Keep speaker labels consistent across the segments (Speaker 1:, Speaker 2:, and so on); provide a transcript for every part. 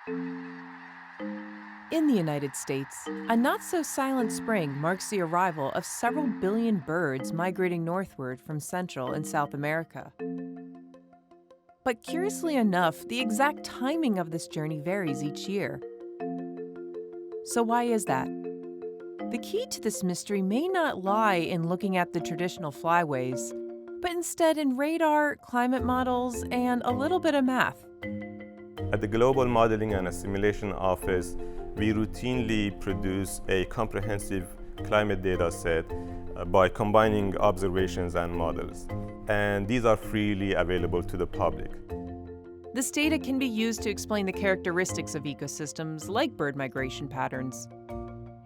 Speaker 1: In the United States, a not-so-silent spring marks the arrival of several billion birds migrating northward from Central and South America. But curiously enough, the exact timing of this journey varies each year. So why is that? The key to this mystery may not lie in looking at the traditional flyways, but instead in radar, climate models, and a little bit of math.
Speaker 2: At the Global Modeling and Assimilation Office, we routinely produce a comprehensive climate data set by combining observations and models. And these are freely available to the public.
Speaker 1: This data can be used to explain the characteristics of ecosystems like bird migration patterns.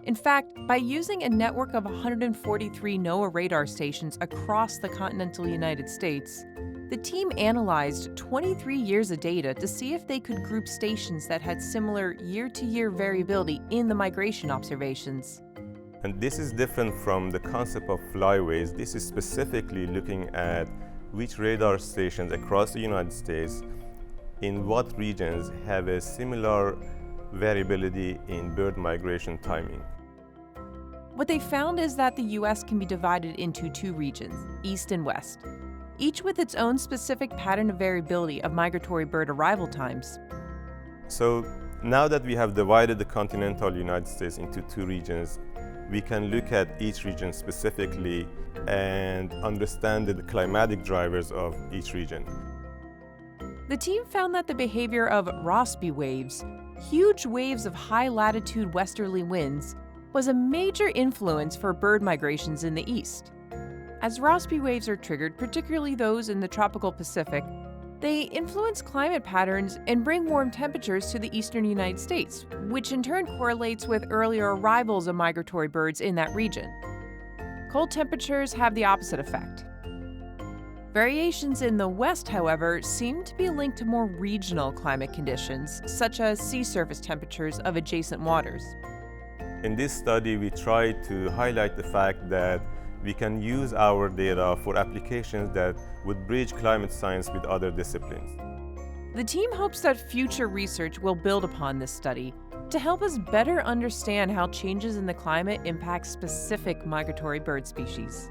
Speaker 1: In fact, by using a network of 143 NOAA radar stations across the continental United States, the team analyzed 23 years of data to see if they could group stations that had similar year-to-year variability in the migration observations.
Speaker 2: And this is different from the concept of flyways. This is specifically looking at which radar stations across the United States in what regions have a similar variability in bird migration timing.
Speaker 1: What they found is that the U.S. can be divided into two regions, East and West, each with its own specific pattern of variability of migratory bird arrival times.
Speaker 2: So now that we have divided the continental United States into two regions, we can look at each region specifically and understand the climatic drivers of each region.
Speaker 1: The team found that the behavior of Rossby waves, huge waves of high-latitude westerly winds, was a major influence for bird migrations in the east. As Rossby waves are triggered, particularly those in the tropical Pacific, they influence climate patterns and bring warm temperatures to the eastern United States, which in turn correlates with earlier arrivals of migratory birds in that region. Cold temperatures have the opposite effect. Variations in the west, however, seem to be linked to more regional climate conditions, such as sea surface temperatures of adjacent waters.
Speaker 2: In this study, we tried to highlight the fact that we can use our data for applications that would bridge climate science with other disciplines.
Speaker 1: The team hopes that future research will build upon this study to help us better understand how changes in the climate impact specific migratory bird species.